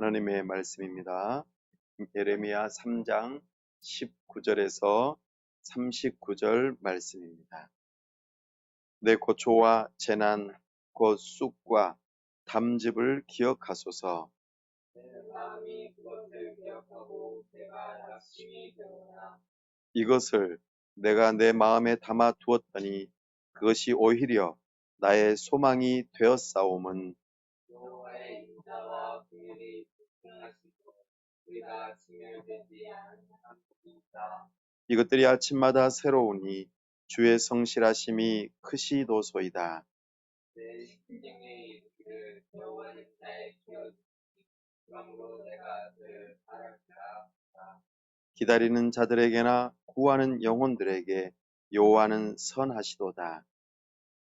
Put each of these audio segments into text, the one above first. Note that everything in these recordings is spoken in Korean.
하나님의 말씀입니다. 예레미야 3장 19절에서 39절 말씀입니다. 내 고초와 재난, 곧 쑥과 담즙을 기억하소서. 내 마음이 그것을 기억하고 내가 낙심이 되오나 이것을 내가 내 마음에 담아 두었더니 그것이 오히려 나의 소망이 되었사옴은 여호와의 인자와 긍휼이 극등하시고 우리가 진멸되지 않으리이다. 이것들이 아침마다 새로우니 주의 성실하심이 크시도소이다. 내 심령에 이르기를 여호와는 나의 기업이니 그러므로 내가 늘 바랄지라. 기다리는 자들에게나 구하는 영혼들에게 여호와는 선하시도다.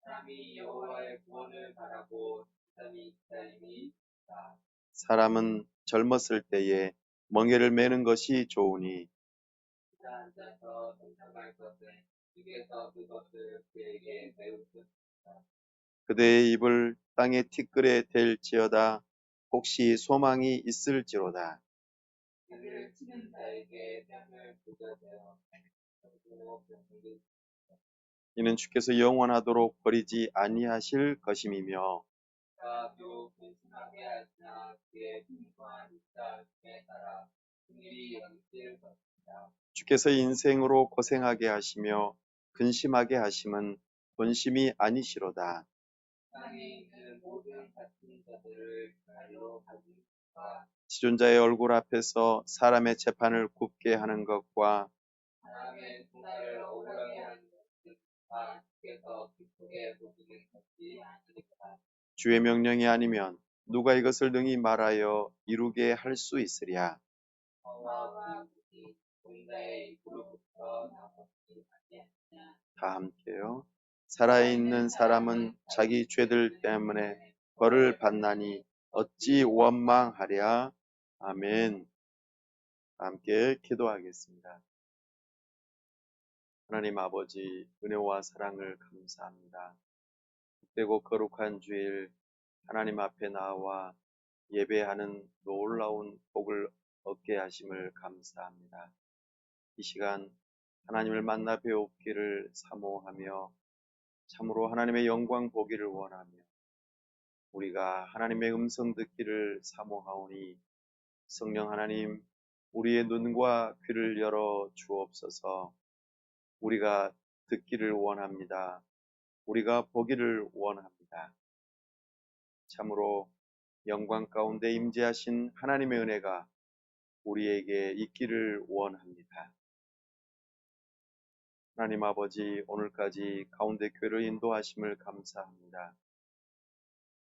사람이 여호와의 구원을 바라고 단단히 기다림이 있다. 사람은 젊었을 때에 멍에를 매는 것이 좋으니 그가 앉아서 동참할 것은 입에서 그것을 그에게 매우 좋다. 그대의 입을 땅의 티끌에 댈지어다. 혹시 소망이 있을지로다. 그를 치는 자에게 뺨을 부여되어 정신으로 병들게 이는 주께서 영원하도록 버리지 아니하실 것임이며 하도 근심하게 하시나 그의 풍성한 입자에 따라 긍휼이 연실 것이다. 주께서 인생으로 고생하게 하시며 근심하게 하심은 본심이 아니시로다. 땅에 있는 모든 갇힌 자들을 그날로 가지니까 지존자의 얼굴 앞에서 사람의 재판을 굽게 하는 것과 사람의 생사를 억울하게 하는 것과 주께서 기쁘게 보시는 것이 아니니까. 주의 명령이 아니면 누가 이것을 능히 말하여 이루게 할 수 있으랴. 여호와와 뜻이 공자의 입으로부터 나오지 아니하냐. 다 함께요. 살아있는 사람은 자기 죄들 때문에 벌을 받나니 어찌 원망하랴. 아멘. 함께 기도하겠습니다. 하나님 아버지, 은혜와 사랑을 감사합니다. 복되고 거룩한 주일 하나님 앞에 나와 예배하는 놀라운 복을 얻게 하심을 감사합니다. 이 시간 하나님을 만나 배웁기를 사모하며 참으로 하나님의 영광 보기를 원하며 우리가 하나님의 음성 듣기를 사모하오니 성령 하나님 우리의 눈과 귀를 열어 주옵소서. 우리가 듣기를 원합니다. 우리가 보기를 원합니다. 참으로 영광 가운데 임재하신 하나님의 은혜가 우리에게 있기를 원합니다. 하나님 아버지, 오늘까지 가운데 교회를 인도하심을 감사합니다.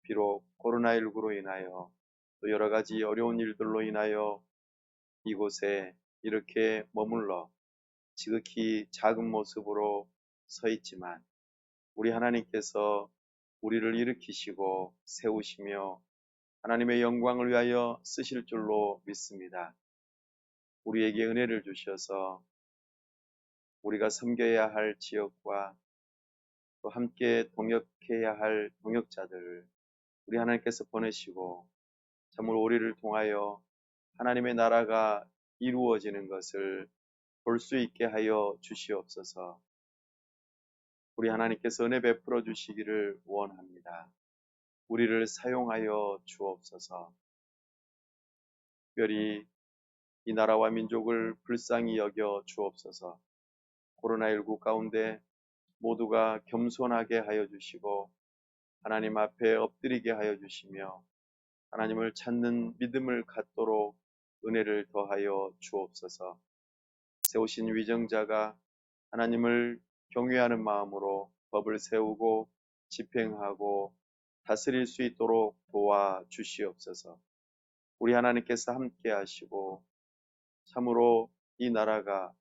비록 코로나19로 인하여 또 여러 가지 어려운 일들로 인하여 이곳에 이렇게 머물러 지극히 작은 모습으로 서 있지만 우리 하나님께서 우리를 일으키시고 세우시며 하나님의 영광을 위하여 쓰실 줄로 믿습니다. 우리에게 은혜를 주셔서 우리가 섬겨야 할 지역과 또 함께 동역해야 할 동역자들을 우리 하나님께서 보내시고 참으로 우리를 통하여 하나님의 나라가 이루어지는 것을 볼 수 있게 하여 주시옵소서. 우리 하나님께서 은혜 베풀어 주시기를 원합니다. 우리를 사용하여 주옵소서. 특별히 이 나라와 민족을 불쌍히 여겨 주옵소서. 코로나19 가운데 모두가 겸손하게 하여 주시고 하나님 앞에 엎드리게 하여 주시며 하나님을 찾는 믿음을 갖도록 은혜를 더하여 주옵소서. 세우신 위정자가 하나님을 경외하는 마음으로 법을 세우고 집행하고 다스릴 수 있도록 도와 주시옵소서. 우리 하나님께서 함께 하시고 참으로 이 나라가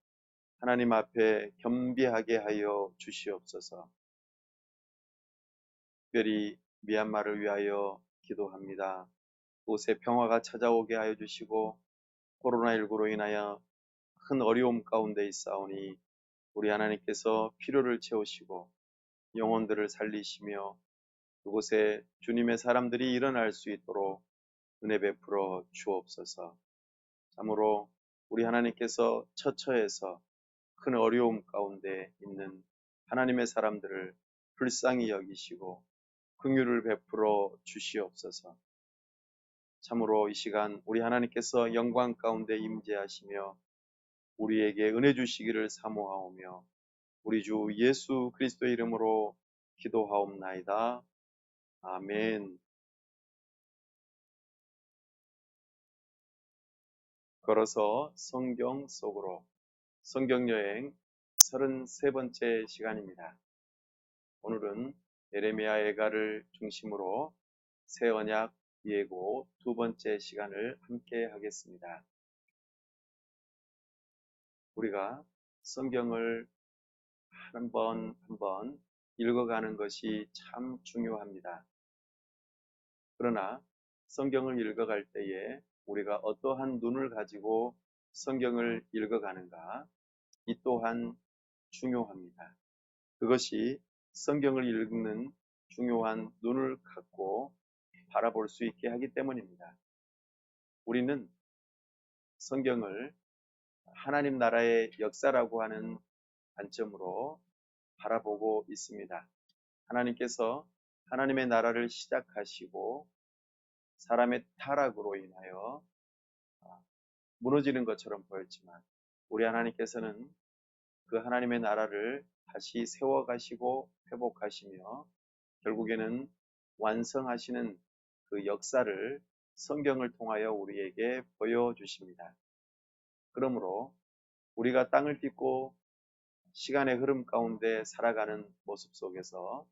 하나님 앞에 겸비하게 하여 주시옵소서. 특별히 미얀마를 위하여 기도합니다. 곳에 평화가 찾아오게 하여 주시고 코로나19로 인하여 큰 어려움 가운데 있사오니 우리 하나님께서 필요를 채우시고 영혼들을 살리시며 그곳에 주님의 사람들이 일어날 수 있도록 은혜 베풀어 주옵소서. 참으로 우리 하나님께서 처처해서 큰 어려움 가운데 있는 하나님의 사람들을 불쌍히 여기시고 긍휼을 베풀어 주시옵소서. 참으로 이 시간 우리 하나님께서 영광 가운데 임재하시며 우리에게 은혜 주시기를 사모하오며 우리 주 예수 그리스도의 이름으로 기도하옵나이다. 아멘. 걸어서 성경 속으로 성경여행 33번째 시간입니다. 오늘은 예레미야 애가를 중심으로 새 언약 예고 두 번째 시간을 함께 하겠습니다. 우리가 성경을 한 번 한 번 읽어가는 것이 참 중요합니다. 그러나 성경을 읽어갈 때에 우리가 어떠한 눈을 가지고 성경을 읽어가는가, 이 또한 중요합니다. 그것이 성경을 읽는 중요한 눈을 갖고 바라볼 수 있게 하기 때문입니다. 우리는 성경을 하나님 나라의 역사라고 하는 관점으로 바라보고 있습니다. 하나님께서 하나님의 나라를 시작하시고 사람의 타락으로 인하여 무너지는 것처럼 보였지만 우리 하나님께서는 그 하나님의 나라를 다시 세워가시고 회복하시며 결국에는 완성하시는 그 역사를 성경을 통하여 우리에게 보여주십니다. 그러므로 우리가 땅을 딛고 시간의 흐름 가운데 살아가는 모습 속에서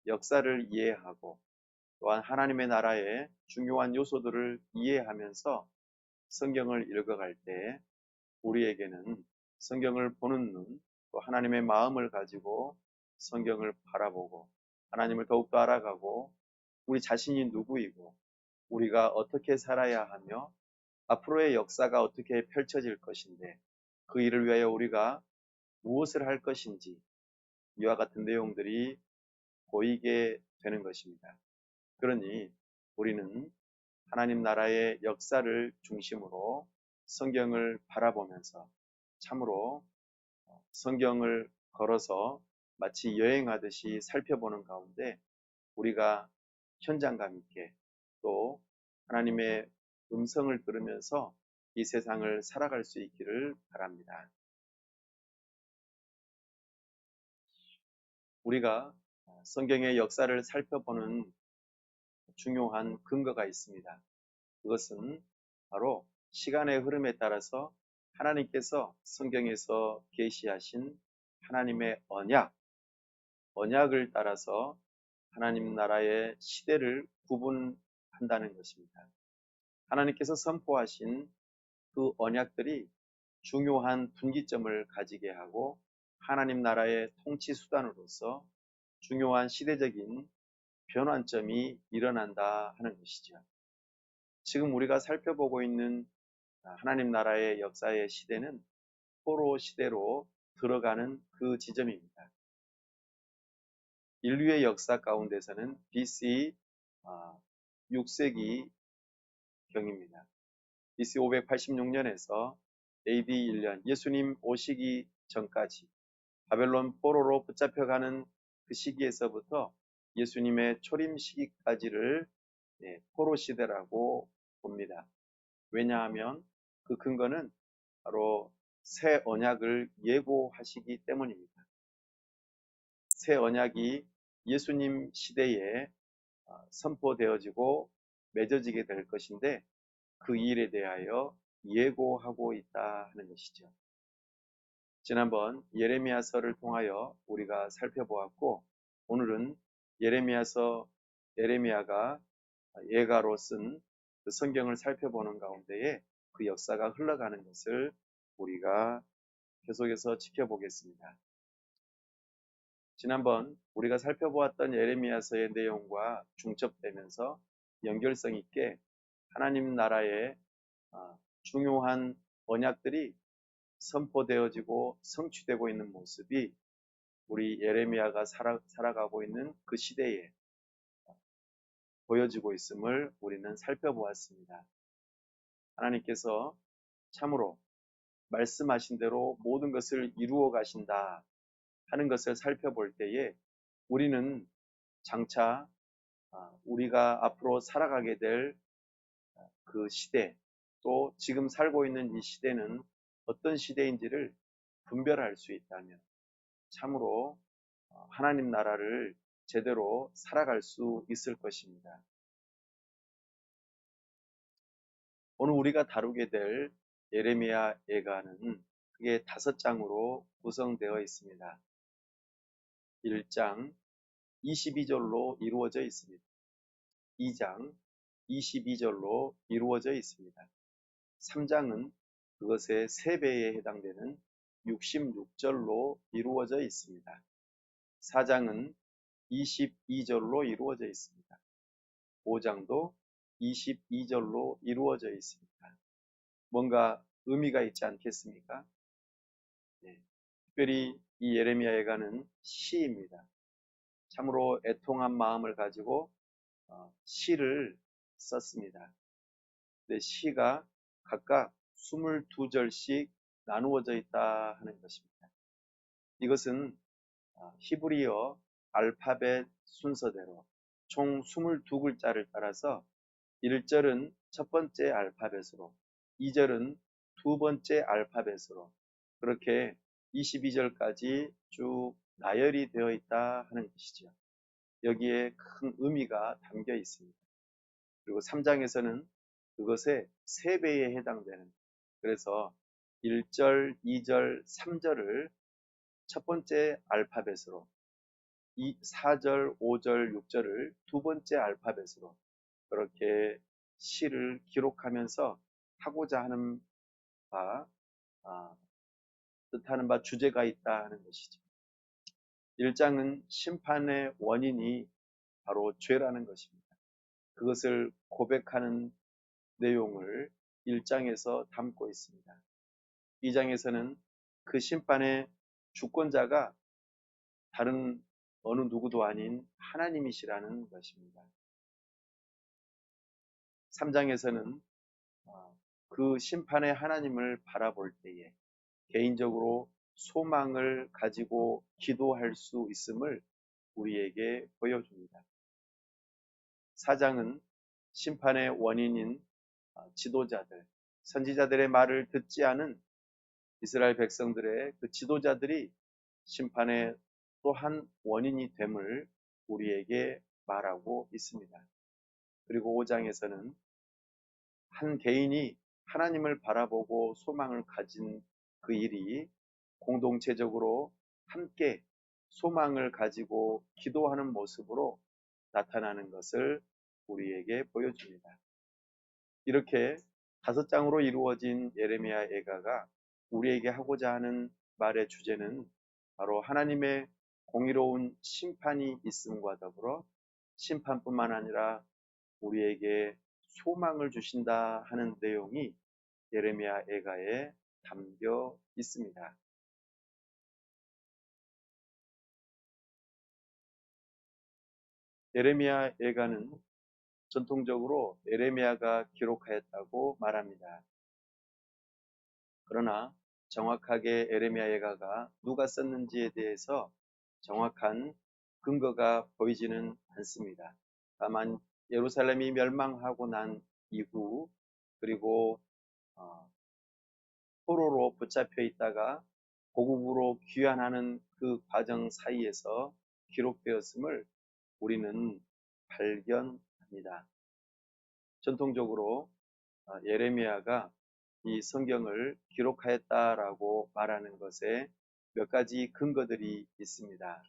역사를 이해하고 또한 하나님의 나라의 중요한 요소들을 이해하면서 성경을 읽어갈 때 우리에게는 성경을 보는 눈, 또 하나님의 마음을 가지고 성경을 바라보고 하나님을 더욱더 알아가고 우리 자신이 누구이고 우리가 어떻게 살아야 하며 앞으로의 역사가 어떻게 펼쳐질 것인데 그 일을 위하여 우리가 무엇을 할 것인지 이와 같은 내용들이 보이게 되는 것입니다. 그러니 우리는 하나님 나라의 역사를 중심으로 성경을 바라보면서 참으로 성경을 걸어서 마치 여행하듯이 살펴보는 가운데 우리가 현장감 있게 또 하나님의 음성을 들으면서 이 세상을 살아갈 수 있기를 바랍니다. 우리가 성경의 역사를 살펴보는 중요한 근거가 있습니다. 그것은 바로 시간의 흐름에 따라서 하나님께서 성경에서 계시하신 하나님의 언약을 따라서 하나님 나라의 시대를 구분한다는 것입니다. 하나님께서 선포하신 그 언약들이 중요한 분기점을 가지게 하고 하나님 나라의 통치 수단으로서 중요한 시대적인 변환점이 일어난다 하는 것이죠. 지금 우리가 살펴보고 있는 하나님 나라의 역사의 시대는 포로 시대로 들어가는 그 지점입니다. 인류의 역사 가운데서는 BC 6세기 경입니다. BC 586년에서 AD 1년 예수님 오시기 전까지 바벨론 포로로 붙잡혀가는 그 시기에서부터 예수님의 초림 시기까지를 포로 시대라고 봅니다. 왜냐하면 그 근거는 바로 새 언약을 예고하시기 때문입니다. 새 언약이 예수님 시대에 선포되어지고 맺어지게 될 것인데 그 일에 대하여 예고하고 있다 하는 것이죠. 지난번 예레미야서를 통하여 우리가 살펴보았고 오늘은 예레미야가 예가로 쓴 그 성경을 살펴보는 가운데에 그 역사가 흘러가는 것을 우리가 계속해서 지켜보겠습니다. 지난번 우리가 살펴보았던 예레미야서의 내용과 중첩되면서 연결성 있게 하나님 나라의 중요한 언약들이 선포되어지고 성취되고 있는 모습이 우리 예레미야가 살아가고 있는 그 시대에 보여지고 있음을 우리는 살펴보았습니다. 하나님께서 참으로 말씀하신 대로 모든 것을 이루어 가신다 하는 것을 살펴볼 때에 우리는 장차 우리가 앞으로 살아가게 될 그 시대, 또 지금 살고 있는 이 시대는 어떤 시대인지를 분별할 수 있다면 참으로 하나님 나라를 제대로 살아갈 수 있을 것입니다. 오늘 우리가 다루게 될 예레미야 예가는 크게 5장으로 구성되어 있습니다. 1장 22절로 이루어져 있습니다. 2장 22절로 이루어져 있습니다. 3장은 그것의 3배에 해당되는 66절로 이루어져 있습니다. 4장은 22절로 이루어져 있습니다. 5장도 22절로 이루어져 있습니다. 뭔가 의미가 있지 않겠습니까? 네. 특별히 이 예레미야 예가는 시입니다. 참으로 애통한 마음을 가지고 시를 썼습니다. 네, 시가 각각 22절씩 나누어져 있다 하는 것입니다. 이것은 히브리어 알파벳 순서대로 총 22글자를 따라서 1절은 첫 번째 알파벳으로, 2절은 두 번째 알파벳으로 그렇게 22절까지 쭉 나열이 되어 있다 하는 것이죠. 여기에 큰 의미가 담겨 있습니다. 그리고 3장에서는 그것의 3배에 해당되는, 그래서 1절, 2절, 3절을 첫 번째 알파벳으로, 4절, 5절, 6절을 두 번째 알파벳으로 그렇게 시를 기록하면서 하고자 하는 바, 뜻하는 바 주제가 있다 하는 것이죠. 1장은 심판의 원인이 바로 죄라는 것입니다. 그것을 고백하는 내용을 1장에서 담고 있습니다. 2장에서는 그 심판의 주권자가 다른 어느 누구도 아닌 하나님이시라는 것입니다. 3장에서는 그 심판의 하나님을 바라볼 때에 개인적으로 소망을 가지고 기도할 수 있음을 우리에게 보여줍니다. 4장은 심판의 원인인 지도자들, 선지자들의 말을 듣지 않은 이스라엘 백성들의 그 지도자들이 심판의 또한 원인이 됨을 우리에게 말하고 있습니다. 그리고 5장에서는 한 개인이 하나님을 바라보고 소망을 가진 그 일이 공동체적으로 함께 소망을 가지고 기도하는 모습으로 나타나는 것을 우리에게 보여줍니다. 이렇게 5장으로 이루어진 예레미야 예가가 우리에게 하고자 하는 말의 주제는 바로 하나님의 공의로운 심판이 있음과 더불어 심판뿐만 아니라 우리에게 소망을 주신다 하는 내용이 예레미야 예가에 담겨 있습니다. 예레미야 예가는 전통적으로 예레미야가 기록하였다고 말합니다. 그러나 정확하게 예레미야 예가가 누가 썼는지에 대해서 정확한 근거가 보이지는 않습니다. 다만 예루살렘이 멸망하고 난 이후, 그리고 포로로 붙잡혀 있다가 고국으로 귀환하는 그 과정 사이에서 기록되었음을 우리는 발견합니다. 전통적으로 예레미야가 이 성경을 기록하였다라고 말하는 것에 몇 가지 근거들이 있습니다.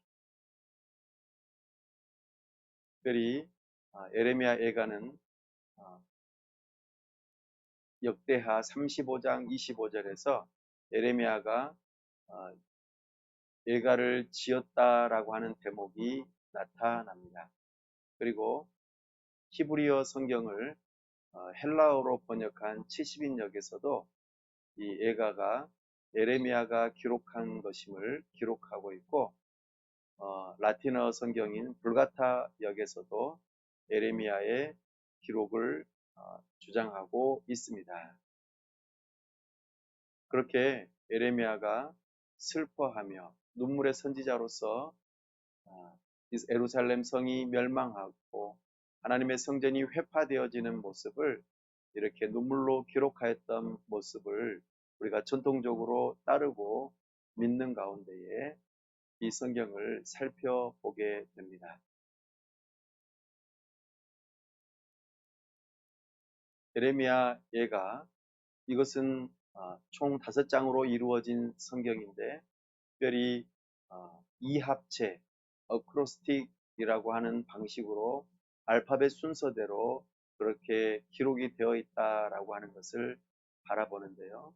특별히 예레미야 예가는 역대하 35장 25절에서 예레미야가 예가를 지었다라고 하는 대목이 나타납니다. 그리고 히브리어 성경을 헬라어로 번역한 70인역에서도 이 예가가 예레미야가 기록한 것임을 기록하고 있고 라틴어 성경인 불가타 역에서도 예레미야의 기록을 주장하고 있습니다. 그렇게 예레미야가 슬퍼하며 눈물의 선지자로서 예루살렘 성이 멸망하고 하나님의 성전이 회파되어지는 모습을 이렇게 눈물로 기록하였던 모습을 우리가 전통적으로 따르고 믿는 가운데에 이 성경을 살펴보게 됩니다. 예레미야 예가 이것은 총 5장으로 이루어진 성경인데 특별히 이합체, 어크로스틱이라고 하는 방식으로 알파벳 순서대로 그렇게 기록이 되어 있다라고 하는 것을 바라보는데요.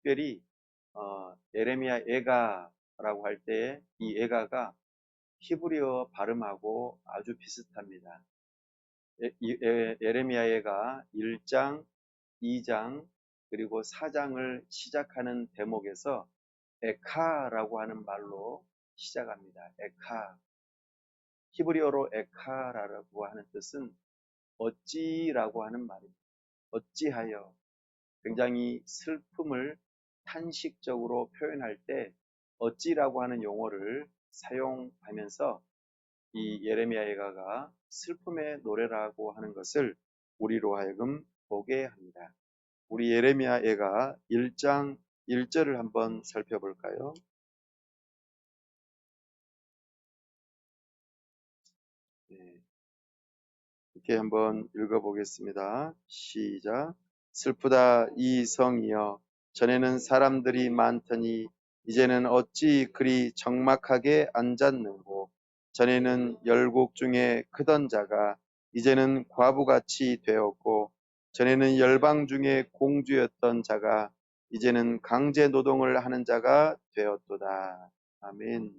특별히 예레미야 예가라고 할 때 이 예가가 히브리어 발음하고 아주 비슷합니다. 예레미야 예가 1장, 2장 그리고 4장을 시작하는 대목에서 에카라고 하는 말로 시작합니다. 에카. 히브리어로 에카라고 하는 뜻은 어찌라고 하는 말입니다. 어찌하여. 굉장히 슬픔을 탄식적으로 표현할 때 어찌라고 하는 용어를 사용하면서 이 예레미야 예가가 슬픔의 노래라고 하는 것을 우리로 하여금 보게 합니다. 우리 예레미야 예가 1장 1절을 한번 살펴볼까요? 네, 이렇게 한번 읽어보겠습니다. 시작. 슬프다 이 성이여 전에는 사람들이 많더니 이제는 어찌 그리 적막하게 앉았는고 전에는 열국 중에 크던 자가 이제는 과부같이 되었고 전에는 열방 중에 공주였던 자가 이제는 강제 노동을 하는 자가 되었도다. 아멘.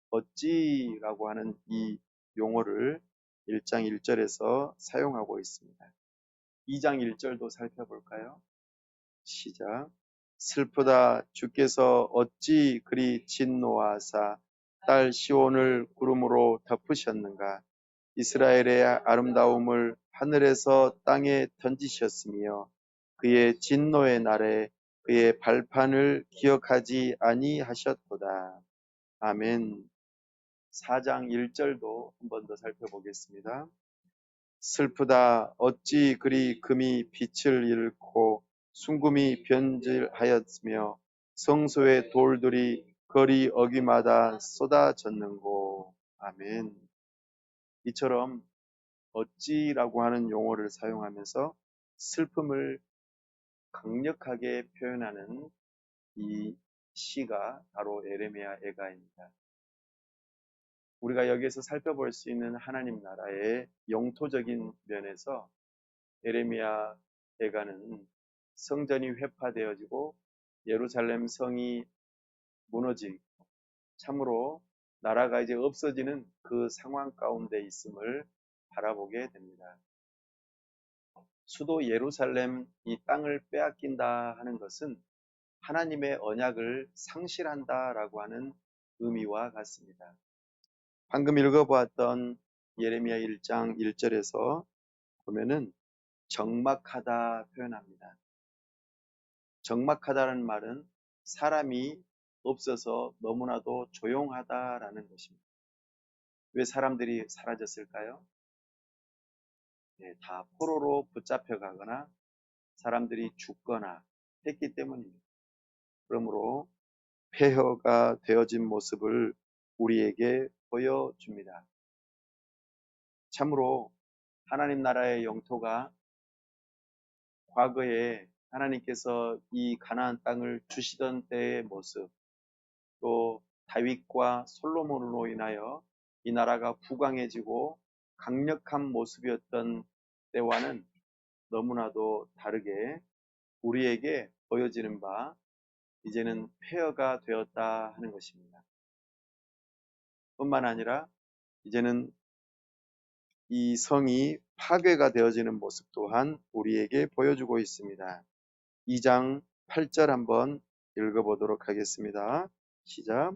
어찌라고 하는 이 용어를 1장 1절에서 사용하고 있습니다. 2장 1절도 살펴볼까요? 시작. 슬프다 주께서 어찌 그리 진노하사 딸 시온을 구름으로 덮으셨는가. 이스라엘의 아름다움을 하늘에서 땅에 던지셨으며 그의 진노의 날에 그의 발판을 기억하지 아니하셨도다. 아멘. 4장 1절도 한 번 더 살펴보겠습니다. 슬프다 어찌 그리 금이 빛을 잃고 순금이 변질하였으며 성소의 돌들이 거리 어귀마다 쏟아졌는고. 아멘. 이처럼 어찌라고 하는 용어를 사용하면서 슬픔을 강력하게 표현하는 이 시가 바로 예레미야 예가입니다. 우리가 여기에서 살펴볼 수 있는 하나님 나라의 영토적인 면에서 예레미야 예가는 성전이 회파되어지고 예루살렘 성이 무너지고 참으로 나라가 이제 없어지는 그 상황 가운데 있음을 바라보게 됩니다. 수도 예루살렘 이 땅을 빼앗긴다 하는 것은 하나님의 언약을 상실한다라고 하는 의미와 같습니다. 방금 읽어보았던 예레미야 1장 1절에서 보면은 적막하다 표현합니다. 적막하다는 말은 사람이 없어서 너무나도 조용하다라는 것입니다. 왜 사람들이 사라졌을까요? 네, 다 포로로 붙잡혀 가거나 사람들이 죽거나 했기 때문입니다. 그러므로 폐허가 되어진 모습을 우리에게 보여줍니다. 참으로 하나님 나라의 영토가 과거에 하나님께서 이 가나안 땅을 주시던 때의 모습, 또 다윗과 솔로몬으로 인하여 이 나라가 부강해지고 강력한 모습이었던 때와는 너무나도 다르게 우리에게 보여지는 바 이제는 폐허가 되었다 하는 것입니다. 뿐만 아니라 이제는 이 성이 파괴가 되어지는 모습 또한 우리에게 보여주고 있습니다. 2장 8절 한번 읽어보도록 하겠습니다. 시작.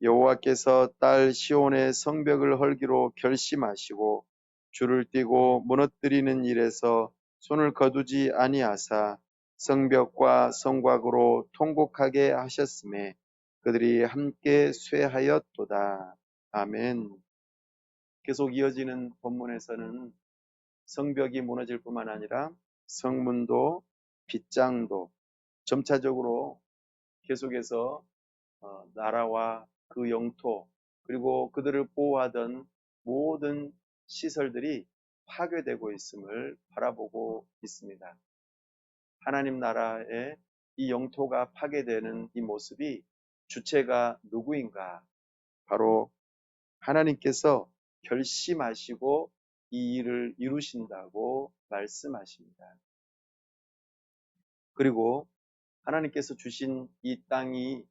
여호와께서 딸 시온의 성벽을 헐기로 결심하시고 줄을 띠고 무너뜨리는 일에서 손을 거두지 아니하사 성벽과 성곽으로 통곡하게 하셨음에 그들이 함께 쇠하였도다. 아멘. 계속 이어지는 본문에서는 성벽이 무너질 뿐만 아니라 성문도 빗장도 점차적으로 계속해서 나라와 그 영토 그리고 그들을 보호하던 모든 시설들이 파괴되고 있음을 바라보고 있습니다. 하나님 나라의 이 영토가 파괴되는 이 모습이 주체가 누구인가? 바로 하나님께서 결심하시고 이 일을 이루신다고 말씀하십니다. 그리고 하나님께서 주신 이 땅이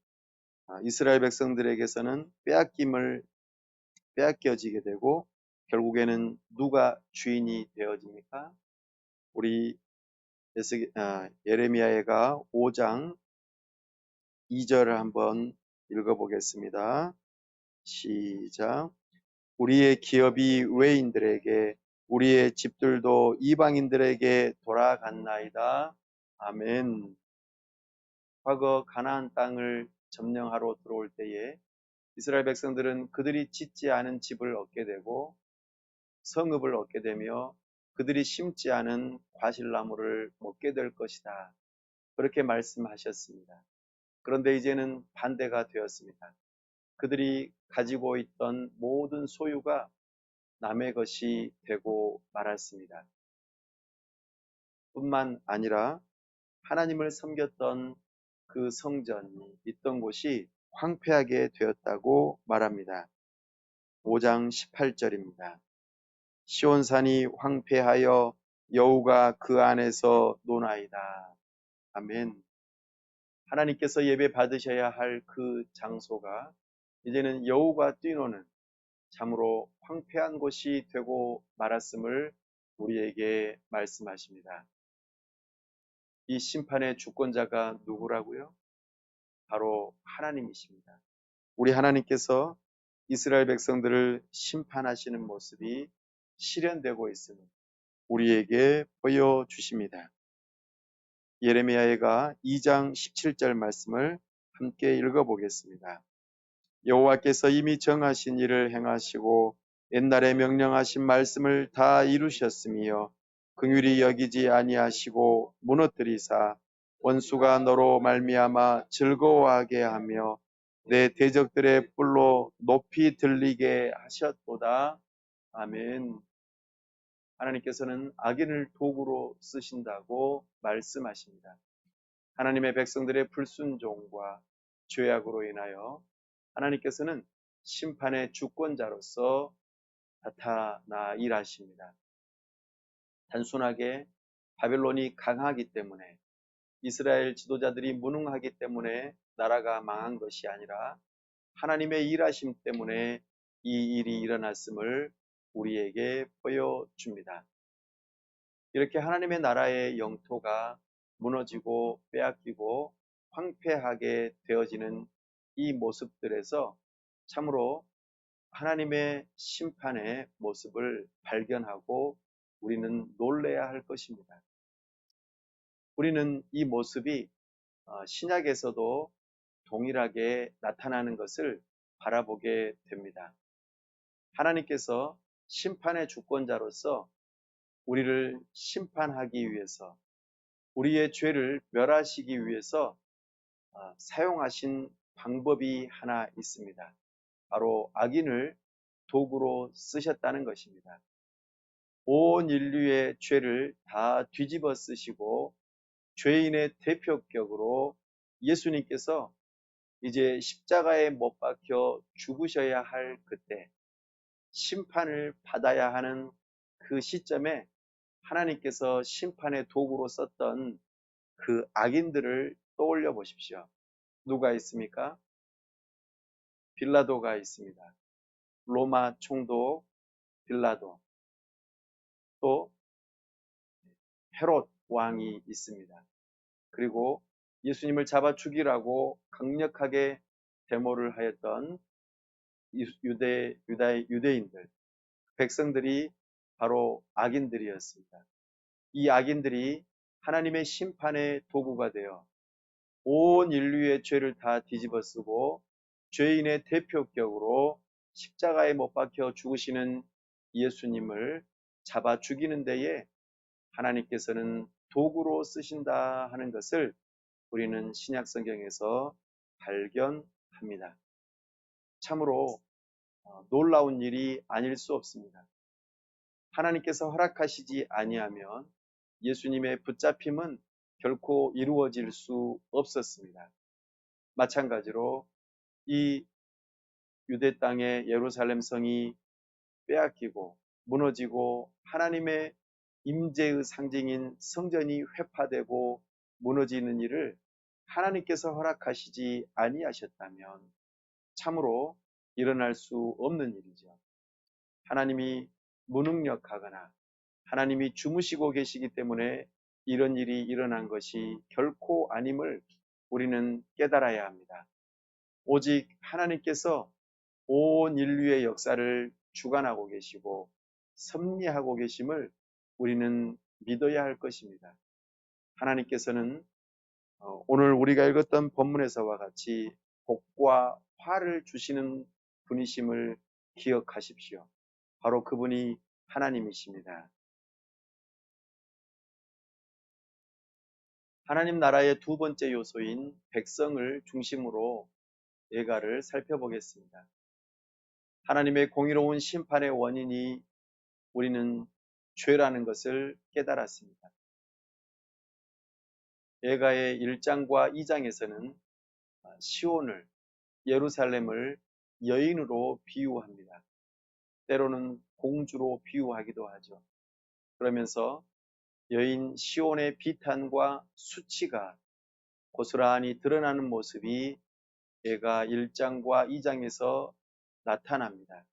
이스라엘 백성들에게서는 빼앗겨지게 되고 결국에는 누가 주인이 되어집니까? 우리 예레미야가 5장 2절을 한번 읽어보겠습니다. 시작. 우리의 기업이 외인들에게 우리의 집들도 이방인들에게 돌아갔나이다. 아멘. 과거 가나안 땅을 점령하러 들어올 때에 이스라엘 백성들은 그들이 짓지 않은 집을 얻게 되고 성읍을 얻게 되며 그들이 심지 않은 과실나무를 먹게 될 것이다. 그렇게 말씀하셨습니다. 그런데 이제는 반대가 되었습니다. 그들이 가지고 있던 모든 소유가 남의 것이 되고 말았습니다. 뿐만 아니라 하나님을 섬겼던 그 성전이 있던 곳이 황폐하게 되었다고 말합니다. 5장 18절입니다. 시온산이 황폐하여 여호가 그 안에서 노나이다. 아멘. 하나님께서 예배 받으셔야 할 그 장소가 이제는 여호가 뛰노는 참으로 황폐한 곳이 되고 말았음을 우리에게 말씀하십니다. 이 심판의 주권자가 누구라고요? 바로 하나님이십니다. 우리 하나님께서 이스라엘 백성들을 심판하시는 모습이 실현되고 있음을 우리에게 보여주십니다. 예레미야가 2장 17절 말씀을 함께 읽어보겠습니다. 여호와께서 이미 정하신 일을 행하시고 옛날에 명령하신 말씀을 다 이루셨으며 긍휼히 여기지 아니하시고 무너뜨리사 원수가 너로 말미암아 즐거워하게 하며 내 대적들의 뿔로 높이 들리게 하셨도다. 아멘. 하나님께서는 악인을 도구로 쓰신다고 말씀하십니다. 하나님의 백성들의 불순종과 죄악으로 인하여 하나님께서는 심판의 주권자로서 나타나 일하십니다. 단순하게 바벨론이 강하기 때문에 이스라엘 지도자들이 무능하기 때문에 나라가 망한 것이 아니라 하나님의 일하심 때문에 이 일이 일어났음을 우리에게 보여줍니다. 이렇게 하나님의 나라의 영토가 무너지고 빼앗기고 황폐하게 되어지는 이 모습들에서 참으로 하나님의 심판의 모습을 발견하고 우리는 놀라야 할 것입니다. 우리는 이 모습이 신약에서도 동일하게 나타나는 것을 바라보게 됩니다. 하나님께서 심판의 주권자로서 우리를 심판하기 위해서 우리의 죄를 멸하시기 위해서 사용하신 방법이 하나 있습니다. 바로 악인을 도구로 쓰셨다는 것입니다. 온 인류의 죄를 다 뒤집어 쓰시고 죄인의 대표격으로 예수님께서 이제 십자가에 못 박혀 죽으셔야 할 그때 심판을 받아야 하는 그 시점에 하나님께서 심판의 도구로 썼던 그 악인들을 떠올려 보십시오. 누가 있습니까? 빌라도가 있습니다. 로마 총독 빌라도, 또 헤롯 왕이 있습니다. 그리고 예수님을 잡아 죽이라고 강력하게 데모를 하였던 유대인들, 백성들이 바로 악인들이었습니다. 이 악인들이 하나님의 심판의 도구가 되어 온 인류의 죄를 다 뒤집어쓰고 죄인의 대표격으로 십자가에 못 박혀 죽으시는 예수님을 잡아 죽이는 데에 하나님께서는 도구로 쓰신다 하는 것을 우리는 신약 성경에서 발견합니다. 참으로 놀라운 일이 아닐 수 없습니다. 하나님께서 허락하시지 아니하면 예수님의 붙잡힘은 결코 이루어질 수 없었습니다. 마찬가지로 이 유대 땅의 예루살렘 성이 빼앗기고 무너지고 하나님의 임재의 상징인 성전이 회파되고 무너지는 일을 하나님께서 허락하시지 아니하셨다면 참으로 일어날 수 없는 일이죠. 하나님이 무능력하거나 하나님이 주무시고 계시기 때문에 이런 일이 일어난 것이 결코 아님을 우리는 깨달아야 합니다. 오직 하나님께서 온 인류의 역사를 주관하고 계시고 섭리하고 계심을 우리는 믿어야 할 것입니다. 하나님께서는 오늘 우리가 읽었던 본문에서와 같이 복과 화를 주시는 분이심을 기억하십시오. 바로 그분이 하나님이십니다. 하나님 나라의 두 번째 요소인 백성을 중심으로 예가를 살펴보겠습니다. 하나님의 공의로운 심판의 원인이 우리는 죄라는 것을 깨달았습니다. 예가의 1장과 2장에서는 시온을, 예루살렘을 여인으로 비유합니다. 때로는 공주로 비유하기도 하죠. 그러면서 여인 시온의 비탄과 수치가 고스란히 드러나는 모습이 예가 1장과 2장에서 나타납니다.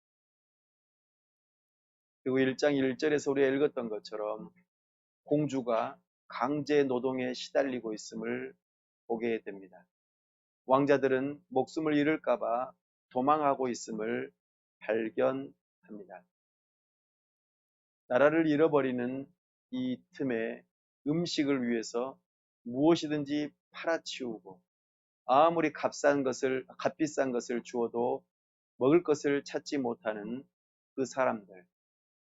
그리고 1장 1절에서 우리가 읽었던 것처럼 공주가 강제 노동에 시달리고 있음을 보게 됩니다. 왕자들은 목숨을 잃을까봐 도망하고 있음을 발견합니다. 나라를 잃어버리는 이 틈에 음식을 위해서 무엇이든지 팔아치우고 아무리 값비싼 것을 주어도 먹을 것을 찾지 못하는 그 사람들,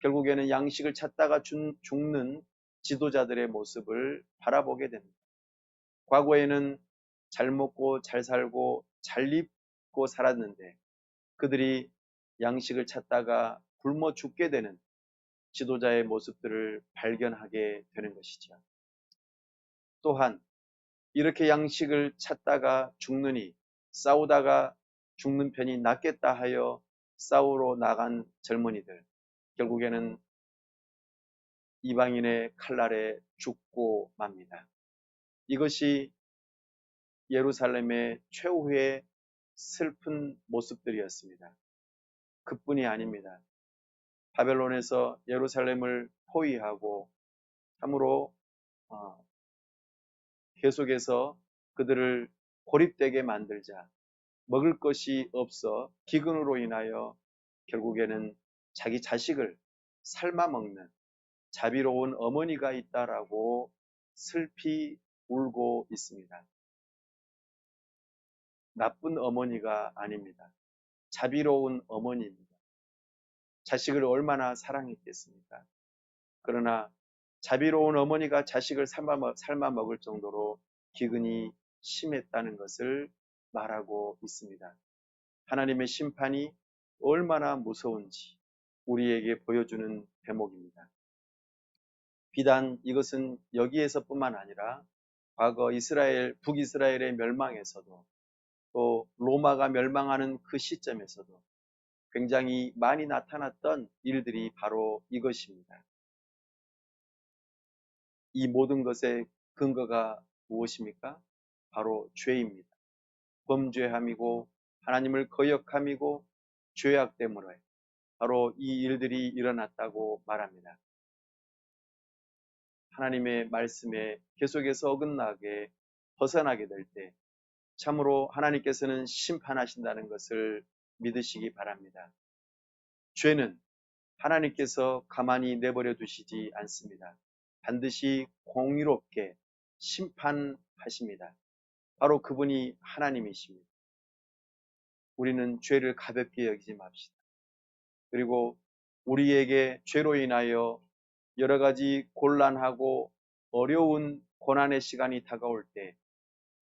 결국에는 양식을 찾다가 죽는 지도자들의 모습을 바라보게 됩니다. 과거에는 잘 먹고 잘 살고 잘 입고 살았는데 그들이 양식을 찾다가 굶어 죽게 되는 지도자의 모습들을 발견하게 되는 것이죠. 또한 이렇게 양식을 찾다가 죽느니 싸우다가 죽는 편이 낫겠다 하여 싸우러 나간 젊은이들, 결국에는 이방인의 칼날에 죽고 맙니다. 이것이 예루살렘의 최후의 슬픈 모습들이었습니다. 그뿐이 아닙니다. 바벨론에서 예루살렘을 포위하고 참으로 계속해서 그들을 고립되게 만들자 먹을 것이 없어 기근으로 인하여 결국에는 자기 자식을 삶아 먹는 자비로운 어머니가 있다라고 슬피 울고 있습니다. 나쁜 어머니가 아닙니다. 자비로운 어머니입니다. 자식을 얼마나 사랑했겠습니까? 그러나 자비로운 어머니가 자식을 삶아 먹을 정도로 기근이 심했다는 것을 말하고 있습니다. 하나님의 심판이 얼마나 무서운지 우리에게 보여주는 대목입니다. 비단 이것은 여기에서뿐만 아니라 과거 북이스라엘의 멸망에서도 또 로마가 멸망하는 그 시점에서도 굉장히 많이 나타났던 일들이 바로 이것입니다. 이 모든 것의 근거가 무엇입니까? 바로 죄입니다. 범죄함이고 하나님을 거역함이고 죄악 때문에 바로 이 일들이 일어났다고 말합니다. 하나님의 말씀에 계속해서 어긋나게 벗어나게 될 때 참으로 하나님께서는 심판하신다는 것을 믿으시기 바랍니다. 죄는 하나님께서 가만히 내버려 두시지 않습니다. 반드시 공의롭게 심판하십니다. 바로 그분이 하나님이십니다. 우리는 죄를 가볍게 여기지 맙시다. 그리고 우리에게 죄로 인하여 여러 가지 곤란하고 어려운 고난의 시간이 다가올 때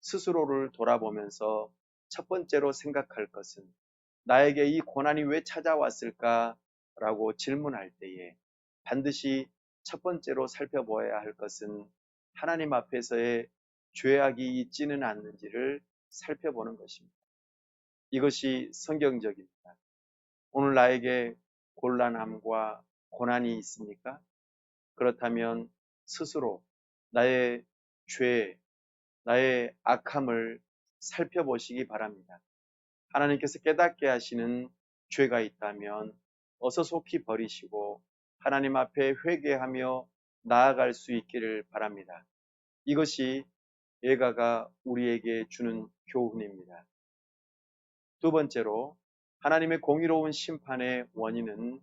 스스로를 돌아보면서 첫 번째로 생각할 것은 나에게 이 고난이 왜 찾아왔을까? 라고 질문할 때에 반드시 첫 번째로 살펴보아야 할 것은 하나님 앞에서의 죄악이 있지는 않는지를 살펴보는 것입니다. 이것이 성경적입니다. 오늘 나에게 곤란함과 고난이 있습니까? 그렇다면 스스로 나의 죄, 나의 악함을 살펴보시기 바랍니다. 하나님께서 깨닫게 하시는 죄가 있다면 어서 속히 버리시고 하나님 앞에 회개하며 나아갈 수 있기를 바랍니다. 이것이 예가가 우리에게 주는 교훈입니다. 두 번째로 하나님의 공의로운 심판의 원인은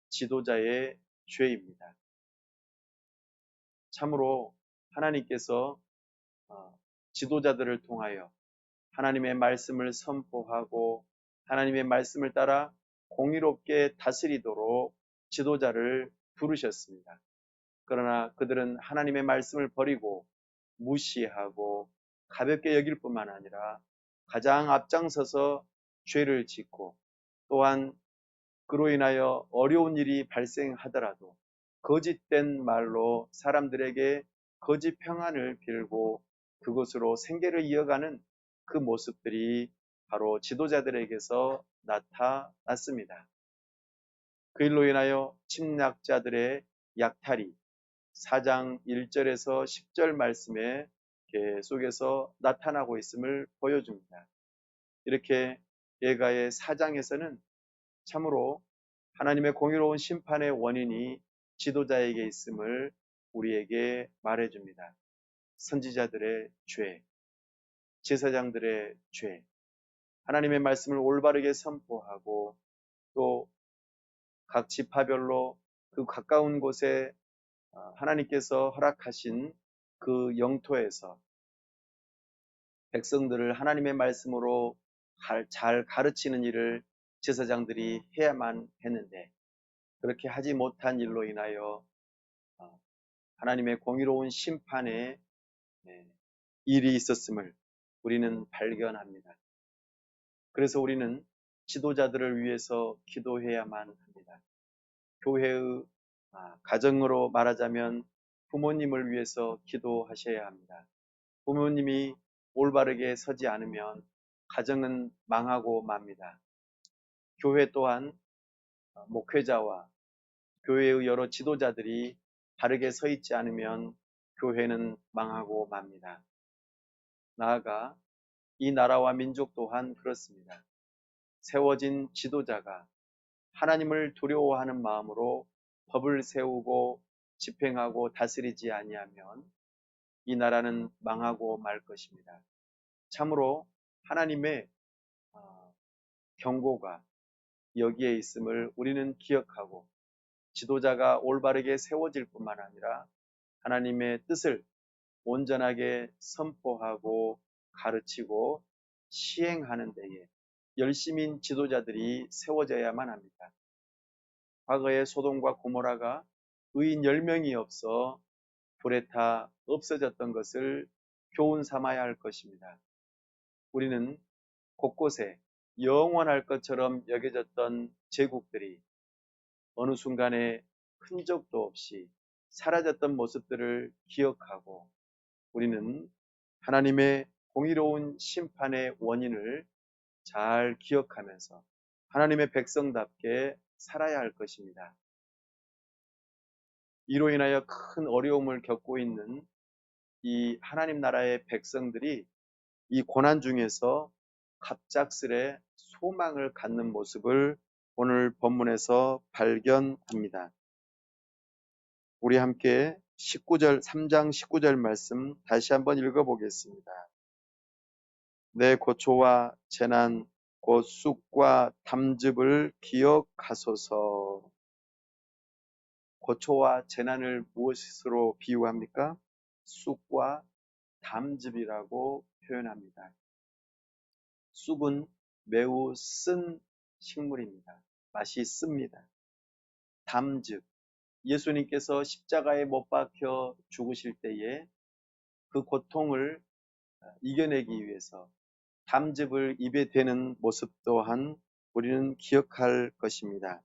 지도자의 죄입니다. 참으로 하나님께서 지도자들을 통하여 하나님의 말씀을 선포하고 하나님의 말씀을 따라 공의롭게 다스리도록 지도자를 부르셨습니다. 그러나 그들은 하나님의 말씀을 버리고 무시하고 가볍게 여길 뿐만 아니라 가장 앞장서서 죄를 짓고 또한 그로 인하여 어려운 일이 발생하더라도 거짓된 말로 사람들에게 거짓 평안을 빌고 그것으로 생계를 이어가는 그 모습들이 바로 지도자들에게서 나타났습니다. 그 일로 인하여 침략자들의 약탈이 4장 1절에서 10절 말씀에 계속해서 나타나고 있음을 보여줍니다. 이렇게 예가의 4장에서는 참으로 하나님의 공의로운 심판의 원인이 지도자에게 있음을 우리에게 말해줍니다. 선지자들의 죄, 제사장들의 죄, 하나님의 말씀을 올바르게 선포하고 또 각 지파별로 그 가까운 곳에 하나님께서 허락하신 그 영토에서 백성들을 하나님의 말씀으로 잘 가르치는 일을 제사장들이 해야만 했는데 그렇게 하지 못한 일로 인하여 하나님의 공의로운 심판의 일이 있었음을 우리는 발견합니다. 그래서 우리는 지도자들을 위해서 기도해야만 합니다. 교회의 가정으로 말하자면 부모님을 위해서 기도하셔야 합니다. 부모님이 올바르게 서지 않으면 가정은 망하고 맙니다. 교회 또한 목회자와 교회의 여러 지도자들이 바르게 서 있지 않으면 교회는 망하고 맙니다. 나아가 이 나라와 민족 또한 그렇습니다. 세워진 지도자가 하나님을 두려워하는 마음으로 법을 세우고 집행하고 다스리지 아니하면 이 나라는 망하고 말 것입니다. 참으로 하나님의 경고가 여기에 있음을 우리는 기억하고 지도자가 올바르게 세워질 뿐만 아니라 하나님의 뜻을 온전하게 선포하고 가르치고 시행하는 데에 열심인 지도자들이 세워져야만 합니다. 과거에 소돔과 고모라가 의인 10명이 없어 불에 타 없어졌던 것을 교훈 삼아야 할 것입니다. 우리는 곳곳에 영원할 것처럼 여겨졌던 제국들이 어느 순간에 흔적도 없이 사라졌던 모습들을 기억하고 우리는 하나님의 공의로운 심판의 원인을 잘 기억하면서 하나님의 백성답게 살아야 할 것입니다. 이로 인하여 큰 어려움을 겪고 있는 이 하나님 나라의 백성들이 이 고난 중에서 갑작스레 소망을 갖는 모습을 오늘 본문에서 발견합니다. 우리 함께 3장 19절 말씀 다시 한번 읽어보겠습니다. 내 고초와 재난 곧 쑥과 담즙을 기억하소서. 고초와 재난을 무엇으로 비유합니까? 쑥과 담즙이라고 표현합니다. 쑥은 매우 쓴 식물입니다. 맛이 씁니다. 담즙, 예수님께서 십자가에 못 박혀 죽으실 때에 그 고통을 이겨내기 위해서 담즙을 입에 대는 모습 또한 우리는 기억할 것입니다.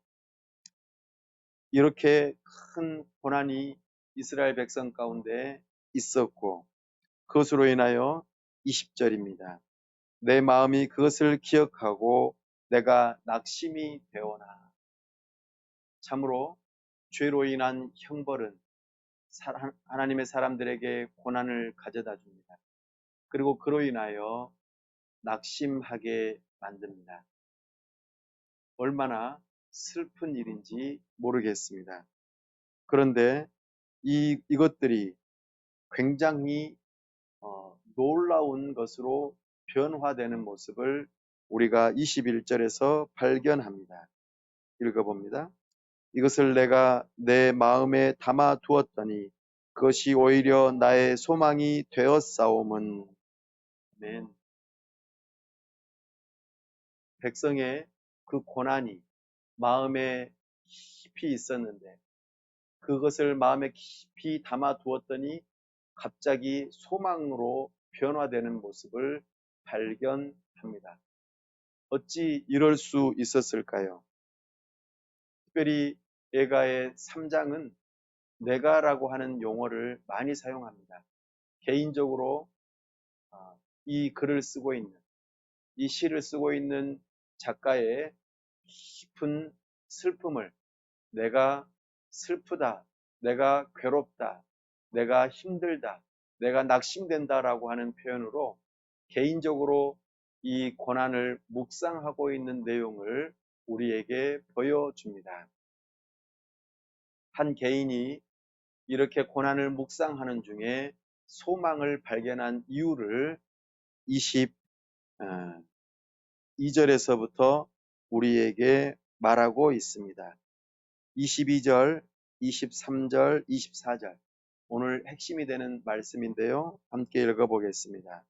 이렇게 큰 고난이 이스라엘 백성 가운데 있었고 그것으로 인하여 20절입니다. 내 마음이 그것을 기억하고 내가 낙심이 되오나. 참으로 죄로 인한 형벌은 하나님의 사람들에게 고난을 가져다 줍니다. 그리고 그로 인하여 낙심하게 만듭니다. 얼마나 슬픈 일인지 모르겠습니다. 그런데 이것들이 굉장히 놀라운 것으로 변화되는 모습을 우리가 21절에서 발견합니다. 읽어봅니다. 이것을 내가 내 마음에 담아 두었더니 그것이 오히려 나의 소망이 되었사오면. 아멘. 백성의 그 고난이 마음에 깊이 있었는데 그것을 마음에 깊이 담아 두었더니 갑자기 소망으로 변화되는 모습을 발견합니다. 어찌 이럴 수 있었을까요? 특별히 예가의 3장은 내가라고 하는 용어를 많이 사용합니다. 개인적으로 이 글을 쓰고 있는, 이 시를 쓰고 있는 작가의 깊은 슬픔을 내가 슬프다, 내가 괴롭다, 내가 힘들다, 내가 낙심된다라고 하는 표현으로 개인적으로 이 고난을 묵상하고 있는 내용을 우리에게 보여줍니다. 한 개인이 이렇게 고난을 묵상하는 중에 소망을 발견한 이유를 22절에서부터 우리에게 말하고 있습니다. 22절, 23절, 24절 오늘 핵심이 되는 말씀인데요. 함께 읽어보겠습니다.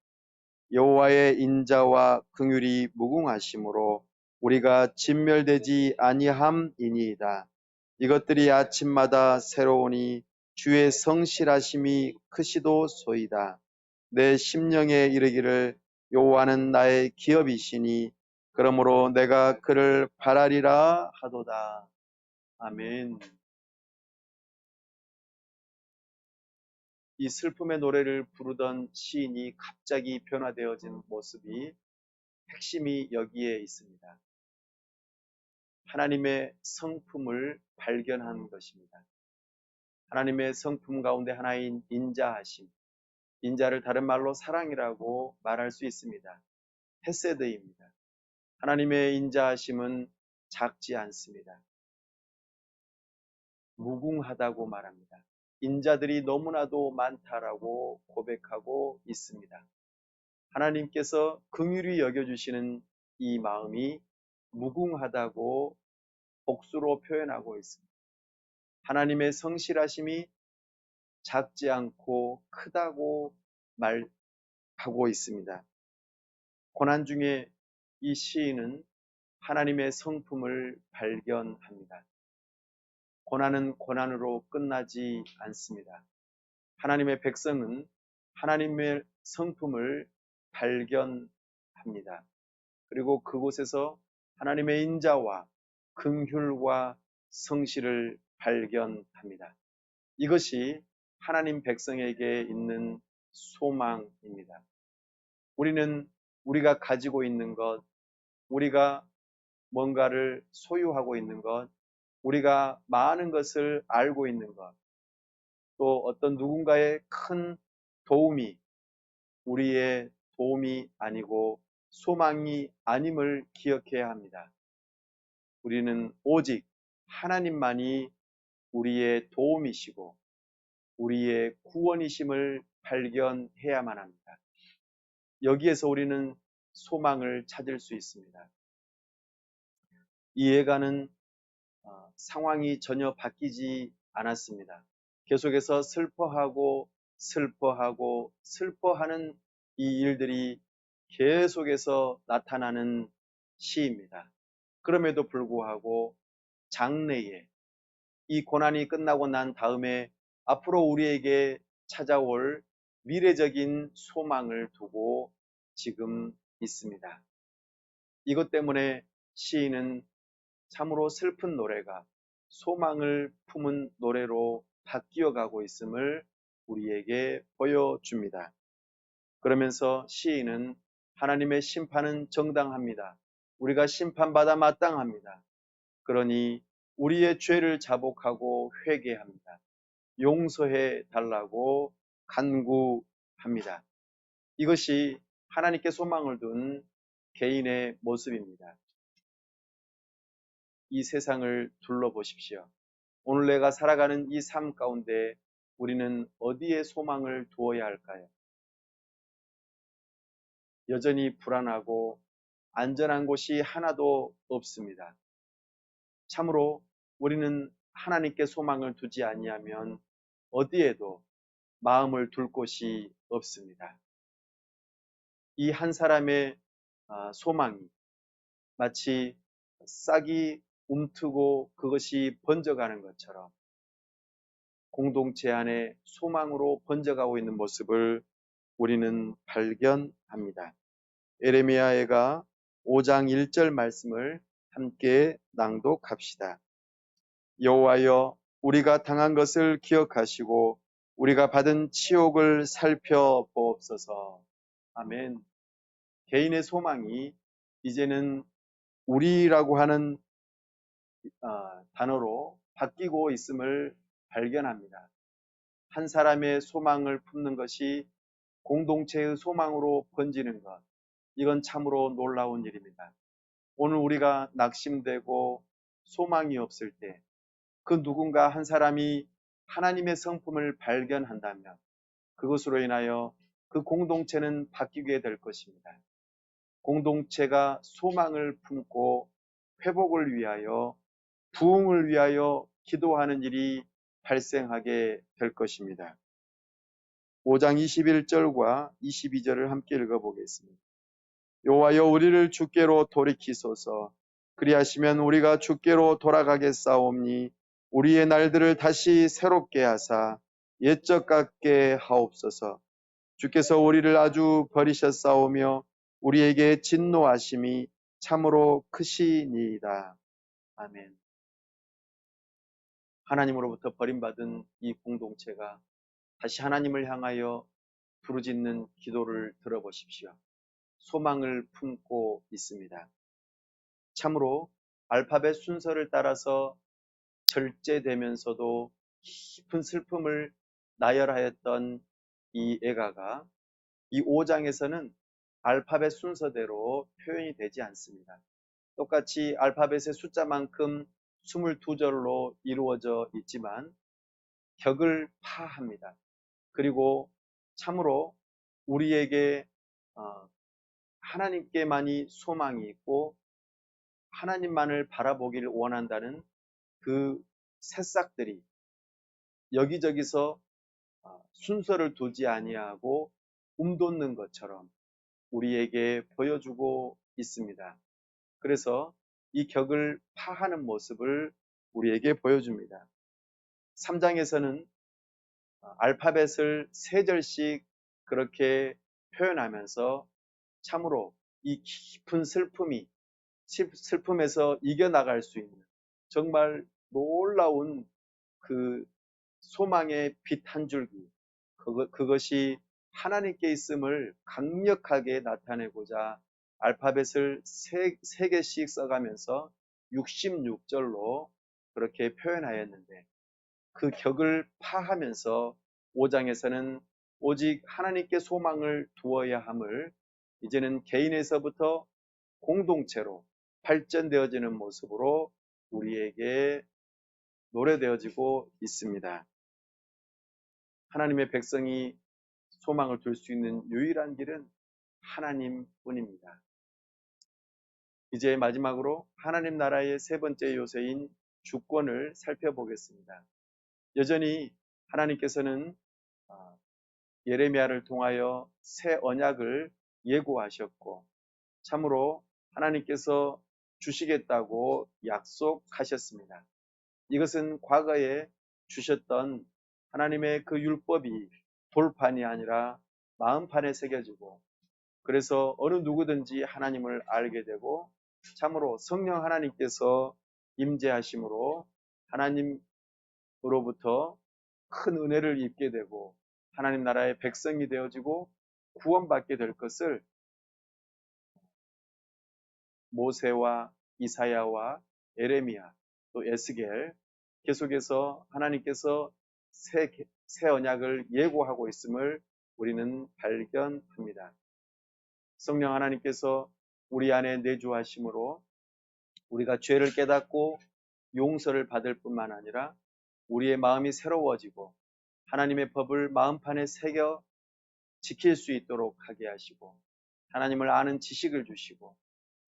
여호와의 인자와 긍휼이 무궁하심으로 우리가 진멸되지 아니함이니이다. 이것들이 아침마다 새로우니 주의 성실하심이 크시도소이다. 내 심령에 이르기를 여호와는 나의 기업이시니 그러므로 내가 그를 바라리라 하도다. 아멘. 이 슬픔의 노래를 부르던 시인이 갑자기 변화되어진 모습이 핵심이 여기에 있습니다. 하나님의 성품을 발견한 것입니다. 하나님의 성품 가운데 하나인 인자하심, 인자를 다른 말로 사랑이라고 말할 수 있습니다. 헤세드입니다. 하나님의 인자하심은 작지 않습니다. 무궁하다고 말합니다. 인자들이 너무나도 많다라고 고백하고 있습니다. 하나님께서 긍휼히 여겨주시는 이 마음이 무궁하다고 복수로 표현하고 있습니다. 하나님의 성실하심이 작지 않고 크다고 말하고 있습니다. 고난 중에 이 시인은 하나님의 성품을 발견합니다. 고난은 고난으로 끝나지 않습니다. 하나님의 백성은 하나님의 성품을 발견합니다. 그리고 그곳에서 하나님의 인자와 긍휼과 성실을 발견합니다. 이것이 하나님 백성에게 있는 소망입니다. 우리는 우리가 가지고 있는 것, 우리가 뭔가를 소유하고 있는 것, 우리가 많은 것을 알고 있는 것, 또 어떤 누군가의 큰 도움이 우리의 도움이 아니고 소망이 아님을 기억해야 합니다. 우리는 오직 하나님만이 우리의 도움이시고 우리의 구원이심을 발견해야만 합니다. 여기에서 우리는 소망을 찾을 수 있습니다. 이 예가는 상황이 전혀 바뀌지 않았습니다. 계속해서 슬퍼하는 이 일들이 계속해서 나타나는 시입니다. 그럼에도 불구하고 장래에 이 고난이 끝나고 난 다음에 앞으로 우리에게 찾아올 미래적인 소망을 두고 지금 있습니다. 이것 때문에 시인은 참으로 슬픈 노래가 소망을 품은 노래로 바뀌어 가고 있음을 우리에게 보여줍니다. 그러면서 시인은 하나님의 심판은 정당합니다. 우리가 심판받아 마땅합니다. 그러니 우리의 죄를 자복하고 회개합니다. 용서해 달라고 간구합니다. 이것이 하나님께 소망을 둔 개인의 모습입니다. 이 세상을 둘러보십시오. 오늘 내가 살아가는 이 삶 가운데 우리는 어디에 소망을 두어야 할까요? 여전히 불안하고 안전한 곳이 하나도 없습니다. 참으로 우리는 하나님께 소망을 두지 아니하면 어디에도 마음을 둘 곳이 없습니다. 이 한 사람의 소망이 마치 싹이 움트고 그것이 번져가는 것처럼 공동체 안에 소망으로 번져가고 있는 모습을 우리는 발견합니다. 에레미야가 5장 1절 말씀을 함께 낭독합시다. 여호와여, 우리가 당한 것을 기억하시고 우리가 받은 치욕을 살펴보옵소서. 아멘. 개인의 소망이 이제는 우리라고 하는 단어로 바뀌고 있음을 발견합니다. 한 사람의 소망을 품는 것이 공동체의 소망으로 번지는 것, 이건 참으로 놀라운 일입니다. 오늘 우리가 낙심되고 소망이 없을 때 그 누군가 한 사람이 하나님의 성품을 발견한다면 그것으로 인하여 그 공동체는 바뀌게 될 것입니다. 공동체가 소망을 품고 회복을 위하여 부흥을 위하여 기도하는 일이 발생하게 될 것입니다. 5장 21절과 22절을 함께 읽어보겠습니다. 여호와여, 우리를 주께로 돌이키소서. 그리하시면 우리가 주께로 돌아가겠사옵니 우리의 날들을 다시 새롭게 하사 옛적 같게 하옵소서. 주께서 우리를 아주 버리셨사오며 우리에게 진노하심이 참으로 크시니이다. 아멘. 하나님으로부터 버림받은 이 공동체가 다시 하나님을 향하여 부르짖는 기도를 들어보십시오. 소망을 품고 있습니다. 참으로 알파벳 순서를 따라서 절제되면서도 깊은 슬픔을 나열하였던 이 애가가 이 5장에서는 알파벳 순서대로 표현이 되지 않습니다. 똑같이 알파벳의 숫자만큼 22절로 이루어져 있지만 격을 파합니다. 그리고 참으로 우리에게 하나님께만이 소망이 있고 하나님만을 바라보기를 원한다는 그 새싹들이 여기저기서 순서를 두지 아니하고 움돋는 것처럼 우리에게 보여주고 있습니다. 그래서 이 격을 파하는 모습을 우리에게 보여줍니다. 3장에서는 알파벳을 3절씩 그렇게 표현하면서 참으로 이 깊은 슬픔에서 이겨나갈 수 있는 정말 놀라운 그 소망의 빛 한 줄기, 그것이 하나님께 있음을 강력하게 나타내고자 알파벳을 3개씩 써가면서 66절로 그렇게 표현하였는데 그 격을 파하면서 5장에서는 오직 하나님께 소망을 두어야 함을 이제는 개인에서부터 공동체로 발전되어지는 모습으로 우리에게 노래되어지고 있습니다. 하나님의 백성이 소망을 둘 수 있는 유일한 길은 하나님뿐입니다. 이제 마지막으로 하나님 나라의 세 번째 요소인 주권을 살펴보겠습니다. 여전히 하나님께서는 예레미야를 통하여 새 언약을 예고하셨고 참으로 하나님께서 주시겠다고 약속하셨습니다. 이것은 과거에 주셨던 하나님의 그 율법이 돌판이 아니라 마음판에 새겨지고 그래서 어느 누구든지 하나님을 알게 되고 참으로 성령 하나님께서 임재하심으로 하나님으로부터 큰 은혜를 입게 되고 하나님 나라의 백성이 되어지고 구원받게 될 것을 모세와 이사야와 에레미야 또 에스겔 계속해서 하나님께서 새 언약을 예고하고 있음을 우리는 발견합니다. 성령 하나님께서 우리 안에 내주하심으로 우리가 죄를 깨닫고 용서를 받을 뿐만 아니라 우리의 마음이 새로워지고 하나님의 법을 마음판에 새겨 지킬 수 있도록 하게 하시고 하나님을 아는 지식을 주시고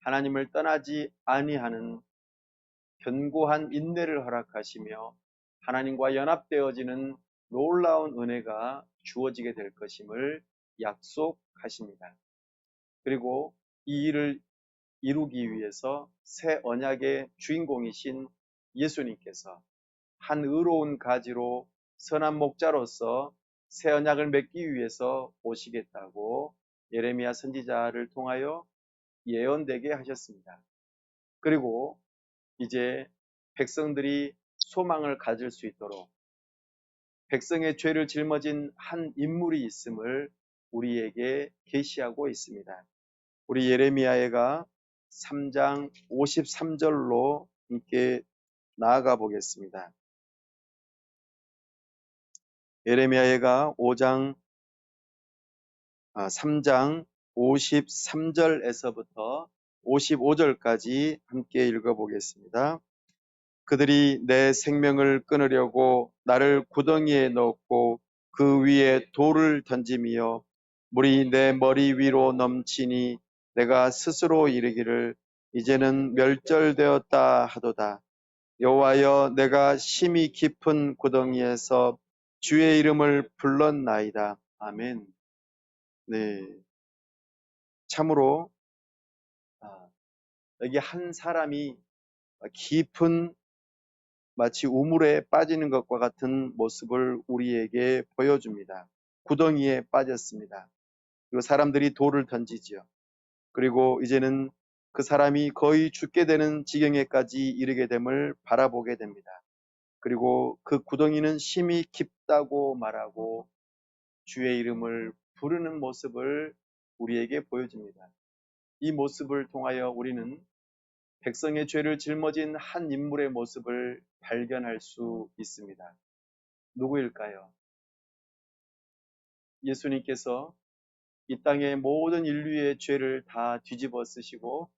하나님을 떠나지 아니하는 견고한 인내를 허락하시며 하나님과 연합되어지는 놀라운 은혜가 주어지게 될 것임을 약속하십니다. 그리고 이 일을 이루기 위해서 새 언약의 주인공이신 예수님께서 한 의로운 가지로 선한 목자로서 새 언약을 맺기 위해서 오시겠다고 예레미야 선지자를 통하여 예언되게 하셨습니다. 그리고 이제 백성들이 소망을 가질 수 있도록 백성의 죄를 짊어진 한 인물이 있음을 우리에게 계시하고 있습니다. 우리 예레미야가 3장 53절로 함께 나아가 보겠습니다. 예레미야가 3장 53절에서부터 55절까지 함께 읽어보겠습니다. 그들이 내 생명을 끊으려고 나를 구덩이에 넣고 그 위에 돌을 던짐이요 물이 내 머리 위로 넘치니 내가 스스로 이르기를 이제는 멸절되었다 하도다. 여호와여 내가 심히 깊은 구덩이에서 주의 이름을 불렀나이다. 아멘. 네, 참으로 여기 한 사람이 깊은 마치 우물에 빠지는 것과 같은 모습을 우리에게 보여줍니다. 구덩이에 빠졌습니다. 그리고 사람들이 돌을 던지지요. 그리고 이제는 그 사람이 거의 죽게 되는 지경에까지 이르게 됨을 바라보게 됩니다. 그리고 그 구덩이는 심히 깊다고 말하고 주의 이름을 부르는 모습을 우리에게 보여줍니다. 이 모습을 통하여 우리는 백성의 죄를 짊어진 한 인물의 모습을 발견할 수 있습니다. 누구일까요? 예수님께서 이 땅의 모든 인류의 죄를 다 뒤집어 쓰시고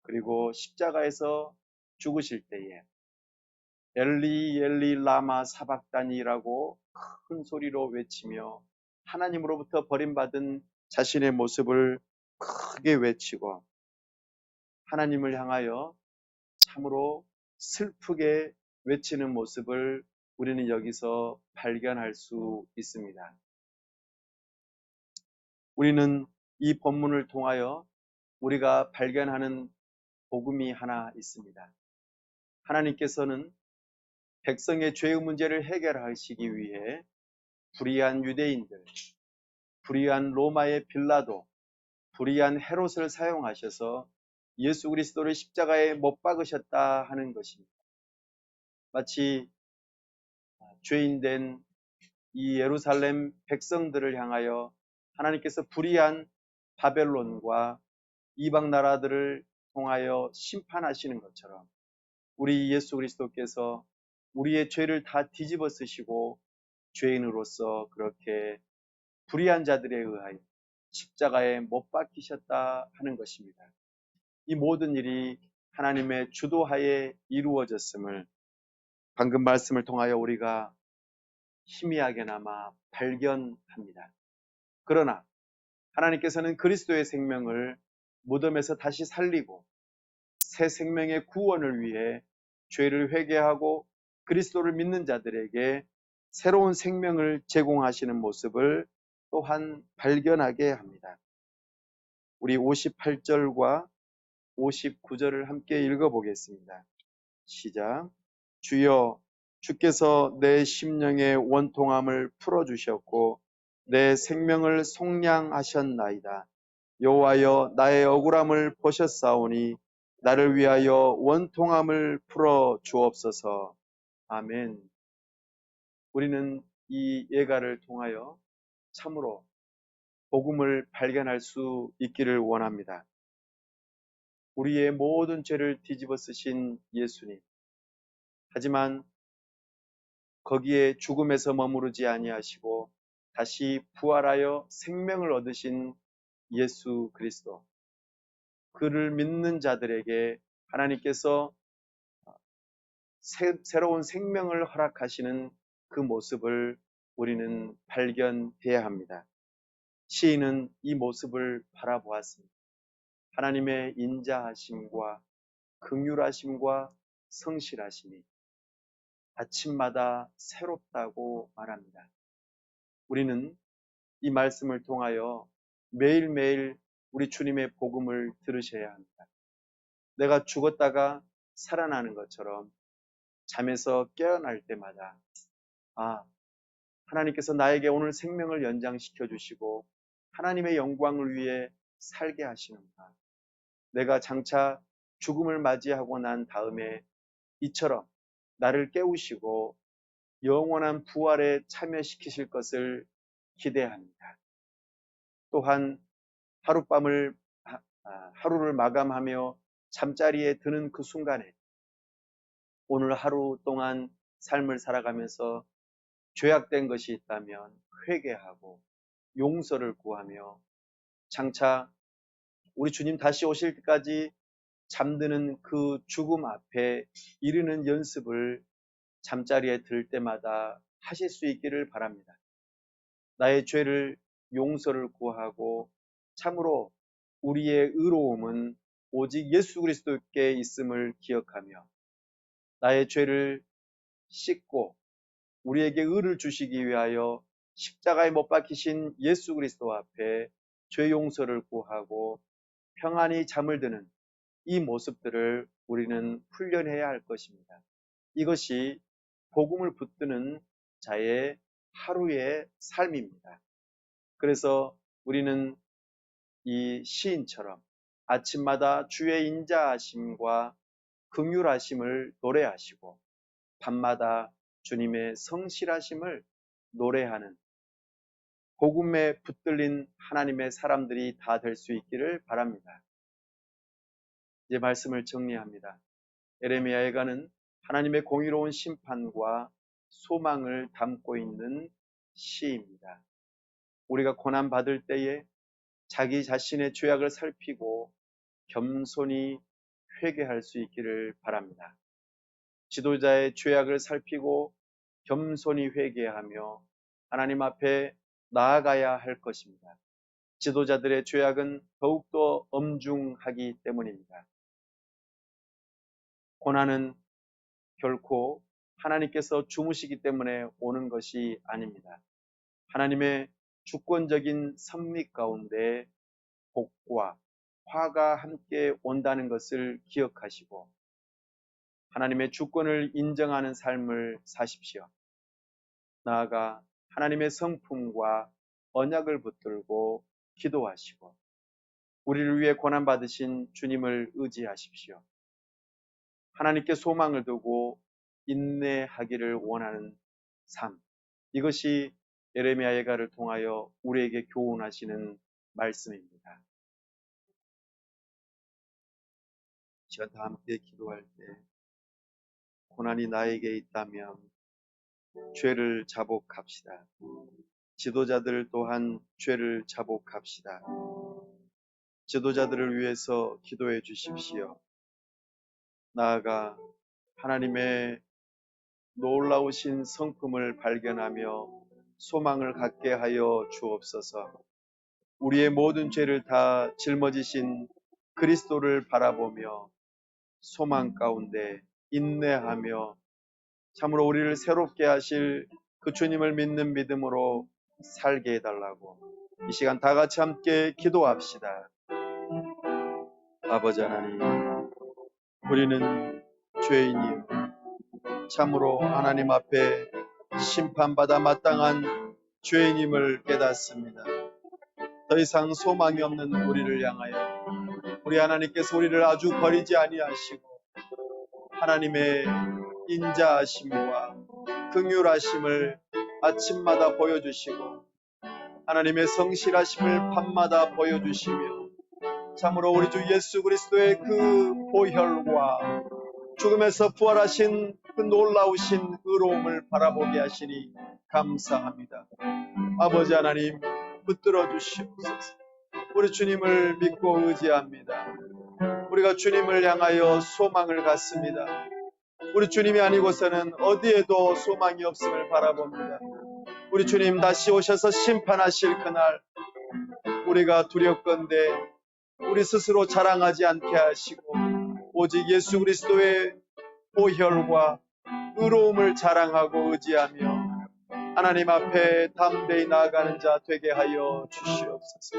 그리고 십자가에서 죽으실 때에 엘리 엘리 라마 사박다니라고 큰 소리로 외치며 하나님으로부터 버림받은 자신의 모습을 크게 외치고 하나님을 향하여 참으로 슬프게 외치는 모습을 우리는 여기서 발견할 수 있습니다. 우리는 이 본문을 통하여 우리가 발견하는 복음이 하나 있습니다. 하나님께서는 백성의 죄의 문제를 해결하시기 위해 불의한 유대인들, 불의한 로마의 빌라도, 불의한 헤롯을 사용하셔서 예수 그리스도를 십자가에 못 박으셨다 하는 것입니다. 마치 죄인된 이 예루살렘 백성들을 향하여 하나님께서 불의한 바벨론과 이방 나라들을 통하여 심판하시는 것처럼 우리 예수 그리스도께서 우리의 죄를 다 뒤집어 쓰시고 죄인으로서 그렇게 불의한 자들에 의하여 십자가에 못 박히셨다 하는 것입니다. 이 모든 일이 하나님의 주도하에 이루어졌음을 방금 말씀을 통하여 우리가 희미하게나마 발견합니다. 그러나 하나님께서는 그리스도의 생명을 무덤에서 다시 살리고 새 생명의 구원을 위해 죄를 회개하고 그리스도를 믿는 자들에게 새로운 생명을 제공하시는 모습을 또한 발견하게 합니다. 우리 58절과 59절을 함께 읽어보겠습니다. 시작. 주여, 주께서 내 심령의 원통함을 풀어주셨고 내 생명을 속량하셨나이다. 여호와여, 나의 억울함을 보셨사오니 나를 위하여 원통함을 풀어 주옵소서. 아멘. 우리는 이 예가를 통하여 참으로 복음을 발견할 수 있기를 원합니다. 우리의 모든 죄를 뒤집어 쓰신 예수님. 하지만 거기에 죽음에서 머무르지 아니하시고 다시 부활하여 생명을 얻으신 예수 그리스도. 그를 믿는 자들에게 하나님께서 새로운 생명을 허락하시는 그 모습을 우리는 발견해야 합니다. 시인은 이 모습을 바라보았습니다. 하나님의 인자하심과 긍휼하심과 성실하심이 아침마다 새롭다고 말합니다. 우리는 이 말씀을 통하여 매일매일 우리 주님의 복음을 들으셔야 합니다. 내가 죽었다가 살아나는 것처럼 잠에서 깨어날 때마다 하나님께서 나에게 오늘 생명을 연장시켜 주시고 하나님의 영광을 위해 살게 하시는구나. 내가 장차 죽음을 맞이하고 난 다음에 이처럼 나를 깨우시고 영원한 부활에 참여시키실 것을 기대합니다. 또한 하루를 마감하며 잠자리에 드는 그 순간에 오늘 하루 동안 삶을 살아가면서 죄악된 것이 있다면 회개하고 용서를 구하며 장차 우리 주님 다시 오실 때까지 잠드는 그 죽음 앞에 이르는 연습을 잠자리에 들 때마다 하실 수 있기를 바랍니다. 나의 죄를 용서를 구하고 참으로 우리의 의로움은 오직 예수 그리스도께 있음을 기억하며 나의 죄를 씻고 우리에게 의를 주시기 위하여 십자가에 못 박히신 예수 그리스도 앞에 죄 용서를 구하고 평안히 잠을 드는 이 모습들을 우리는 훈련해야 할 것입니다. 이것이 복음을 붙드는 자의 하루의 삶입니다. 그래서 우리는 이 시인처럼 아침마다 주의 인자하심과 긍휼하심을 노래하시고 밤마다 주님의 성실하심을 노래하는 복음에 붙들린 하나님의 사람들이 다 될 수 있기를 바랍니다. 이제 말씀을 정리합니다. 에레미야 예가는 하나님의 공의로운 심판과 소망을 담고 있는 시입니다. 우리가 고난 받을 때에 자기 자신의 죄악을 살피고 겸손히 회개할 수 있기를 바랍니다. 지도자의 죄악을 살피고 겸손히 회개하며 하나님 앞에 나아가야 할 것입니다. 지도자들의 죄악은 더욱더 엄중하기 때문입니다. 고난은 결코 하나님께서 주무시기 때문에 오는 것이 아닙니다. 하나님의 주권적인 섭리 가운데 복과 화가 함께 온다는 것을 기억하시고 하나님의 주권을 인정하는 삶을 사십시오. 나아가 하나님의 성품과 언약을 붙들고 기도하시고 우리를 위해 고난받으신 주님을 의지하십시오. 하나님께 소망을 두고 인내하기를 원하는 삶. 이것이 예레미야 예가를 통하여 우리에게 교훈하시는 말씀입니다. 시간 다 함께 기도할 때 고난이 나에게 있다면 죄를 자복합시다. 지도자들 또한 죄를 자복합시다. 지도자들을 위해서 기도해 주십시오. 나아가 하나님의 놀라우신 성품을 발견하며 소망을 갖게 하여 주옵소서. 우리의 모든 죄를 다 짊어지신 그리스도를 바라보며 소망 가운데 인내하며 참으로 우리를 새롭게 하실 그 주님을 믿는 믿음으로 살게 해달라고 이 시간 다 같이 함께 기도합시다. 아버지 하나님, 우리는 죄인이요 참으로 하나님 앞에 심판받아 마땅한 죄인임을 깨닫습니다. 더 이상 소망이 없는 우리를 향하여 우리 하나님께서 우리를 아주 버리지 아니하시고 하나님의 인자하심과 긍휼하심을 아침마다 보여주시고 하나님의 성실하심을 밤마다 보여주시며 참으로 우리 주 예수 그리스도의 그 보혈과 죽음에서 부활하신 그 놀라우신 의로움을 바라보게 하시니 감사합니다. 아버지 하나님 붙들어 주시옵소서. 우리 주님을 믿고 의지합니다. 우리가 주님을 향하여 소망을 갖습니다. 우리 주님이 아니고서는 어디에도 소망이 없음을 바라봅니다. 우리 주님 다시 오셔서 심판하실 그날 우리가 두렵건대 우리 스스로 자랑하지 않게 하시고 오직 예수 그리스도의 보혈과 의로움을 자랑하고 의지하며 하나님 앞에 담대히 나아가는 자 되게 하여 주시옵소서.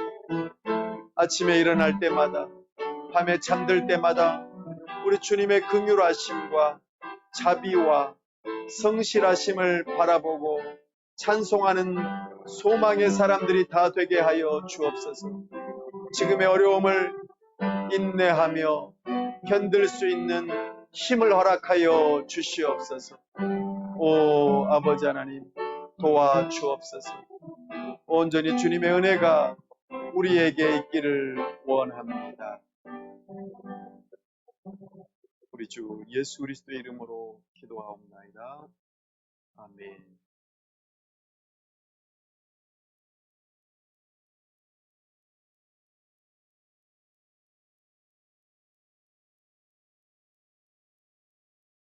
아침에 일어날 때마다 밤에 잠들 때마다 우리 주님의 긍휼하심과 자비와 성실하심을 바라보고 찬송하는 소망의 사람들이 다 되게 하여 주옵소서. 지금의 어려움을 인내하며 견딜 수 있는 힘을 허락하여 주시옵소서. 오 아버지 하나님 도와주옵소서. 온전히 주님의 은혜가 우리에게 있기를 원합니다. 우리 주 예수 그리스도의 이름으로 기도하옵나이다. 아멘.